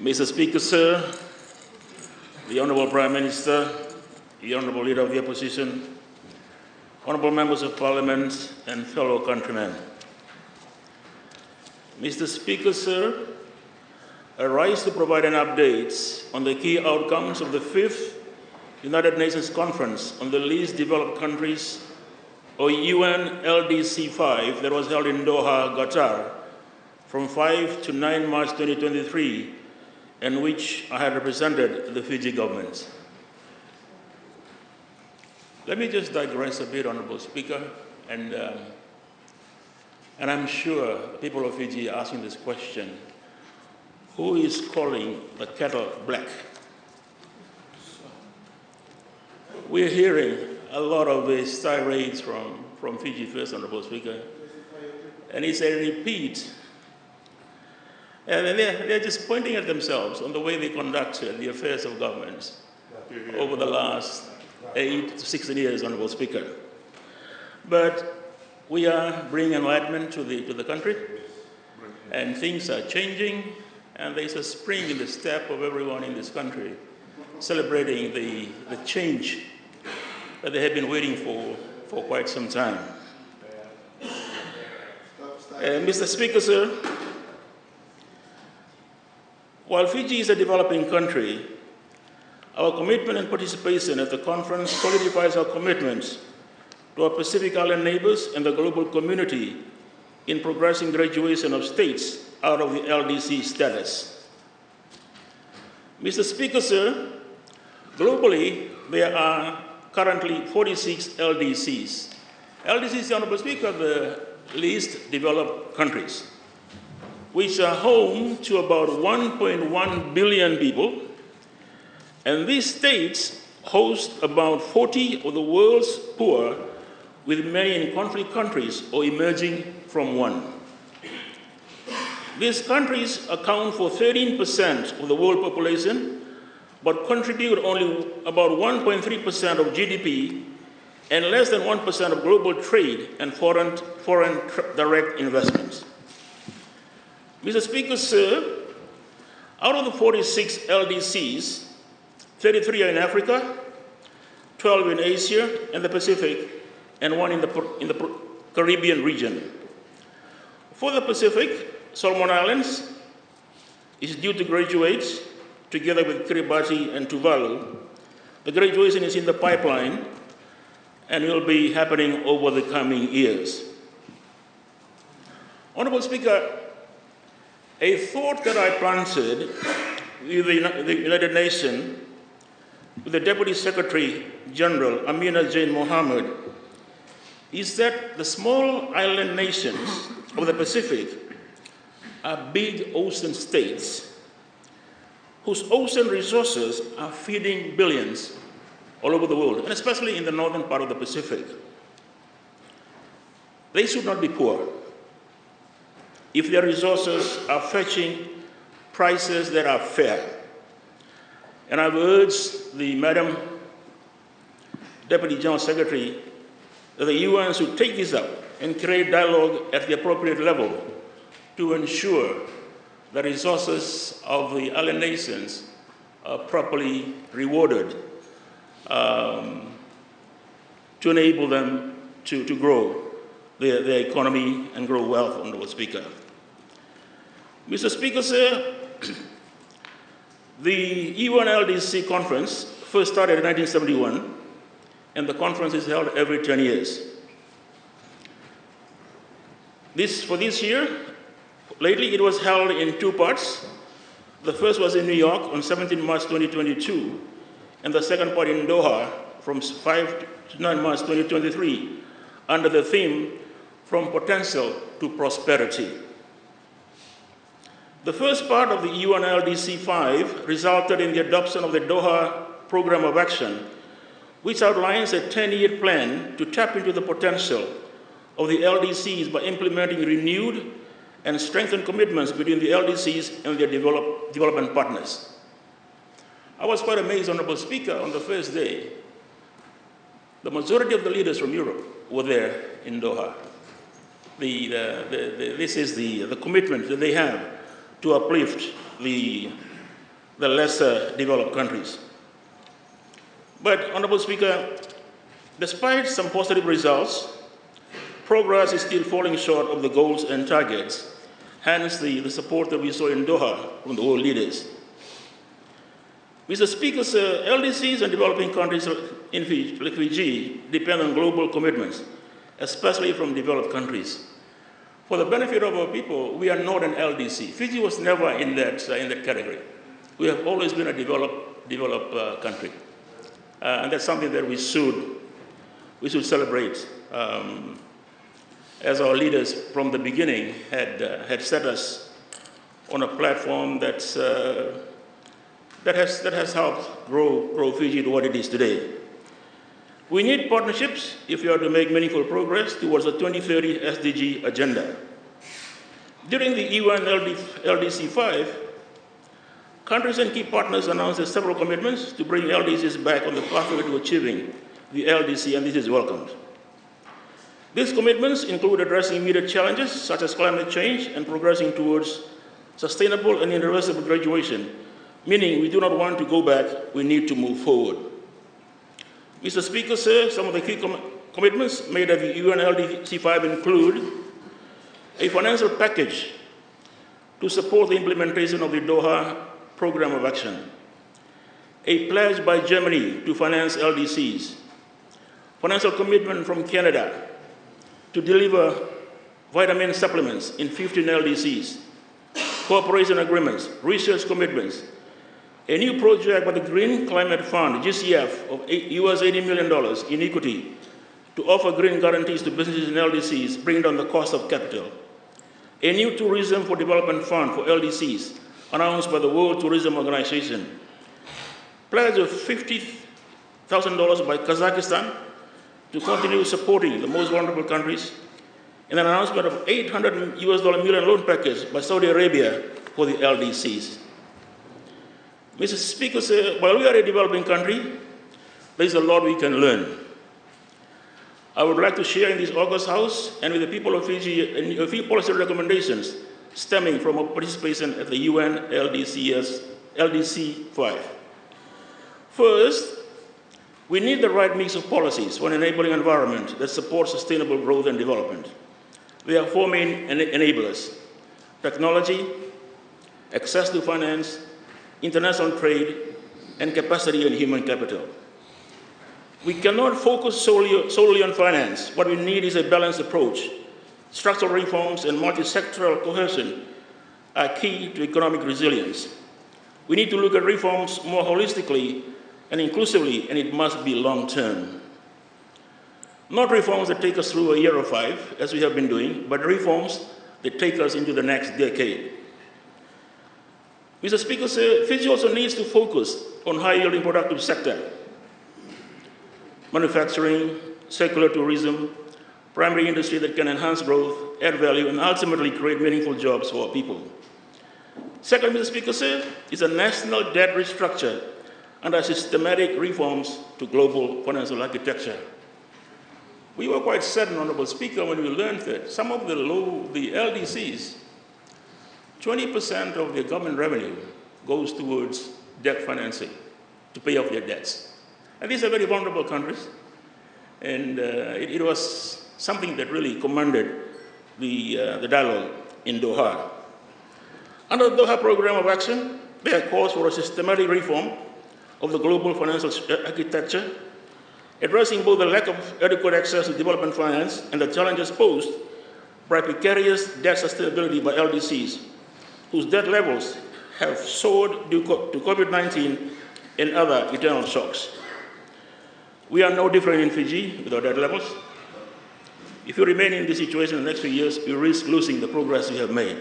Mr. Speaker, sir, the Honourable Prime Minister, the Honourable Leader of the Opposition, Honourable Members of Parliament and fellow countrymen. Mr. Speaker, sir, I rise to provide an update on the key outcomes of the 5th United Nations Conference on the Least Developed Countries, or UN LDC 5, that was held in Doha, Qatar, from 5 to 9 March 2023, in which I had represented the Fiji government. Let me just digress a bit, Honourable Speaker, and I'm sure the people of Fiji are asking this question: who is calling the kettle black? We're hearing a lot of these tirades from Fiji first, Honourable Speaker, and it's a repeat. And they're just pointing at themselves on the way they conducted the affairs of government over the last 8 to 16 years, Honourable Speaker. But we are bringing enlightenment to the country, and things are changing, and there's a spring in the step of everyone in this country, celebrating the change that they have been waiting for quite some time. Mr. Speaker, sir, while Fiji is a developing country, our commitment and participation at the conference solidifies our commitment to our Pacific Island neighbors and the global community in progressing graduation of states out of the LDC status. Mr. Speaker, sir, globally there are currently 46 LDCs. LDCs, Honourable Speaker, the least developed countries, which are home to about 1.1 billion people, and these states host about 40 of the world's poor, with many in conflict countries or emerging from one. These countries account for 13% of the world population, but contribute only about 1.3% of GDP and less than 1% of global trade and foreign direct investments. Mr. Speaker, sir, out of the 46 LDCs, 33 are in Africa, 12 in Asia and the Pacific, and 1 in the Caribbean region. For the Pacific, Solomon Islands is due to graduate together with Kiribati and Tuvalu. The graduation is in the pipeline and will be happening over the coming years. Honourable Speaker, a thought that I planted with the United Nations, with the Deputy Secretary General Amina Jane Mohammed, is that the small island nations of the Pacific are big ocean states whose ocean resources are feeding billions all over the world, and especially in the northern part of the Pacific. They should not be poor if their resources are fetching prices that are fair. And I've urged the Madam Deputy General Secretary that the UN should take this up and create dialogue at the appropriate level to ensure the resources of the island nations are properly rewarded to enable them to grow their economy and grow wealth, Honourable Speaker. Mr. Speaker, sir, the UNLDC conference first started in 1971, and the conference is held every 10 years. For this year, lately it was held in 2 parts. The first was in New York on 17 March 2022, and the second part in Doha from 5 to 9 March 2023, under the theme, From Potential to Prosperity. The first part of the UNLDC 5 resulted in the adoption of the Doha Program of Action, which outlines a 10-year plan to tap into the potential of the LDCs by implementing renewed and strengthened commitments between the LDCs and their development partners. I was quite amazed, Honourable Speaker, on the first day. The majority of the leaders from Europe were there in Doha. This is the commitment that they have to uplift the the lesser developed countries. But, Honorable Speaker, despite some positive results, progress is still falling short of the goals and targets, hence the support that we saw in Doha from the world leaders. Mr. Speaker, LDCs and developing countries in Fiji depend on global commitments, especially from developed countries. For the benefit of our people, we are not an LDC. Fiji was never in that category. We have always been a developed country. And that's something that we should celebrate, as our leaders from the beginning had set us on a platform that has helped grow Fiji to what it is today. We need partnerships if we are to make meaningful progress towards the 2030 SDG agenda. During the UN LDC 5, countries and key partners announced several commitments to bring LDCs back on the pathway to achieving the LDC, and this is welcomed. These commitments include addressing immediate challenges such as climate change and progressing towards sustainable and irreversible graduation, meaning we do not want to go back, we need to move forward. Mr. Speaker, sir, some of the key commitments made at the UN LDC 5 include a financial package to support the implementation of the Doha Program of Action, a pledge by Germany to finance LDCs, financial commitment from Canada to deliver vitamin supplements in 15 LDCs, cooperation agreements, research commitments, a new project by the Green Climate Fund, GCF, of US $80 million in equity to offer green guarantees to businesses in LDCs, bringing down the cost of capital, a new Tourism for Development Fund for LDCs, announced by the World Tourism Organization, pledge of $50,000 by Kazakhstan to continue supporting the most vulnerable countries, and an announcement of $800 million loan package by Saudi Arabia for the LDCs. Mr. Speaker, sir, while we are a developing country, there is a lot we can learn. I would like to share in this August House and with the people of Fiji a few policy recommendations stemming from our participation at the UN LDC 5. First, we need the right mix of policies for an enabling environment that supports sustainable growth and development. There are four main enablers: technology, access to finance, international trade, and capacity and human capital. We cannot focus solely on finance. What we need is a balanced approach. Structural reforms and multi-sectoral cohesion are key to economic resilience. We need to look at reforms more holistically and inclusively, and it must be long-term. Not reforms that take us through a year or five, as we have been doing, but reforms that take us into the next decade. Mr. Speaker, Fiji also needs to focus on high-yielding productive sector, manufacturing, circular tourism, primary industry that can enhance growth, add value, and ultimately create meaningful jobs for our people. Second, Mr. Speaker, is a national debt restructure under systematic reforms to global financial architecture. We were quite saddened, Honorable Speaker, when we learned that some of the LDCs, 20% of their government revenue goes towards debt financing to pay off their debts. And these are very vulnerable countries, and it was something that really commanded the dialogue in Doha. Under the Doha Program of Action, there are calls for a systematic reform of the global financial architecture, addressing both the lack of adequate access to development finance and the challenges posed by precarious debt sustainability by LDCs, whose debt levels have soared due to COVID-19 and other external shocks. We are no different in Fiji with our debt levels. If we remain in this situation in the next few years, we risk losing the progress we have made.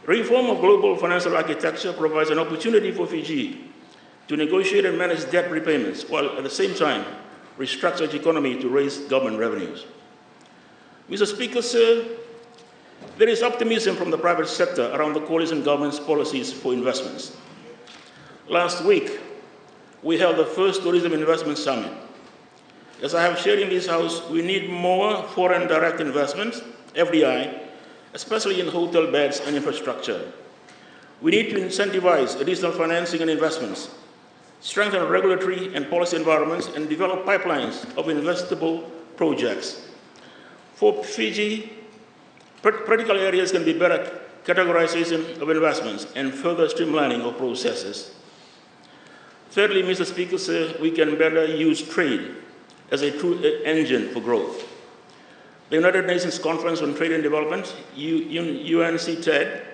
Reform of global financial architecture provides an opportunity for Fiji to negotiate and manage debt repayments, while at the same time restructure its economy to raise government revenues. Mr. Speaker, there is optimism from the private sector around the coalition government's policies for investments. Last week, we held the first Tourism Investment Summit. As I have shared in this House, we need more foreign direct investments, FDI, especially in hotel beds and infrastructure. We need to incentivize additional financing and investments, strengthen regulatory and policy environments, and develop pipelines of investable projects. For Fiji, critical areas can be better categorization of investments and further streamlining of processes. Thirdly, Mr. Speaker, sir, we can better use trade as a true engine for growth. The United Nations Conference on Trade and Development, UNCTAD,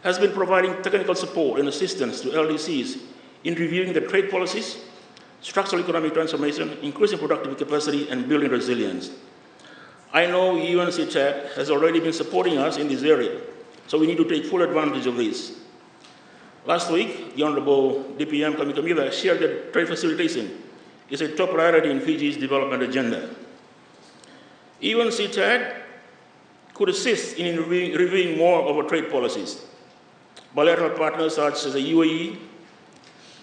has been providing technical support and assistance to LDCs in reviewing their trade policies, structural economic transformation, increasing productive capacity, and building resilience. I know UNCTAD has already been supporting us in this area, so we need to take full advantage of this. Last week, the Honorable DPM Kamila shared that trade facilitation is a top priority in Fiji's development agenda. UNCTAD could assist in reviewing more of our trade policies. Bilateral partners such as the UAE,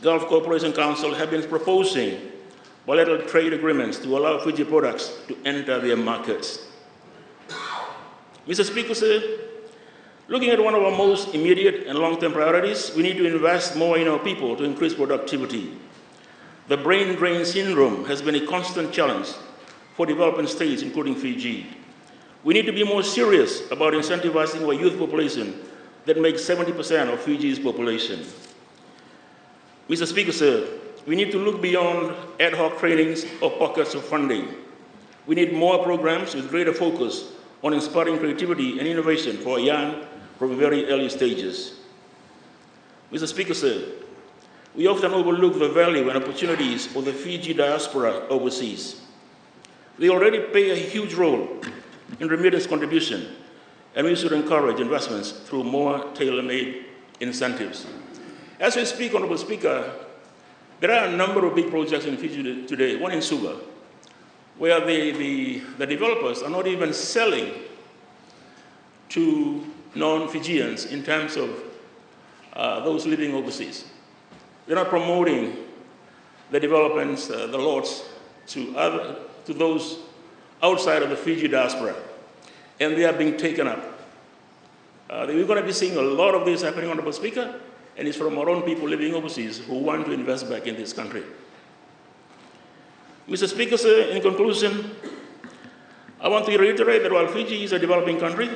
Gulf Cooperation Council have been proposing bilateral trade agreements to allow Fiji products to enter their markets. Mr. Speaker, sir, looking at one of our most immediate and long-term priorities, we need to invest more in our people to increase productivity. The brain drain syndrome has been a constant challenge for developing states, including Fiji. We need to be more serious about incentivizing our youth population that makes 70% of Fiji's population. Mr. Speaker, sir, we need to look beyond ad hoc trainings or pockets of funding. We need more programs with greater focus on inspiring creativity and innovation for young from very early stages. Mr. Speaker, sir, we often overlook the value and opportunities of the Fiji diaspora overseas. They already play a huge role in remittance contribution, and we should encourage investments through more tailor-made incentives. As we speak, Honorable Speaker, there are a number of big projects in Fiji today, one in Suva, where the developers are not even selling to non-Fijians in terms of those living overseas. They're not promoting the developments, the lots, to those outside of the Fiji diaspora, and they are being taken up. We're going to be seeing a lot of this happening, Honorable Speaker, and it's from our own people living overseas who want to invest back in this country. Mr. Speaker, sir, in conclusion, I want to reiterate that while Fiji is a developing country,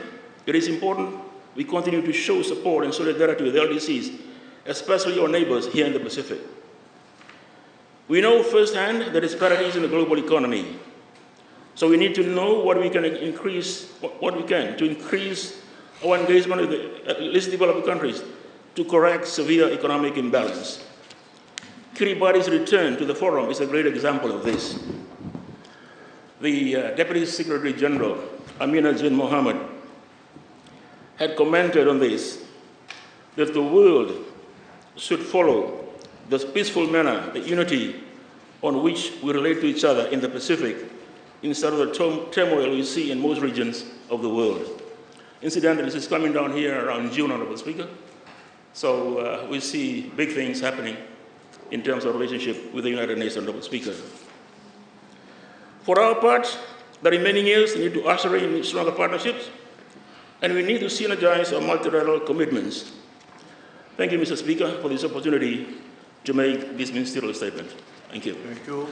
it is important we continue to show support and solidarity with LDCs, especially our neighbors here in the Pacific. We know firsthand the disparities in the global economy, so we need to know what we can to increase our engagement with the least developed countries to correct severe economic imbalance. Kiribati's return to the forum is a great example of this. The Deputy Secretary General, Amina Zain Mohammed, had commented on this, that the world should follow the peaceful manner, the unity on which we relate to each other in the Pacific, instead of the turmoil we see in most regions of the world. Incidentally, this is coming down here around June, Honorable Speaker. So we see big things happening in terms of relationship with the United Nations, Honorable Speaker. For our part, the remaining years need to usher in stronger partnerships, and we need to synergize our multilateral commitments. Thank you, Mr. Speaker, for this opportunity to make this ministerial statement. Thank you. Thank you.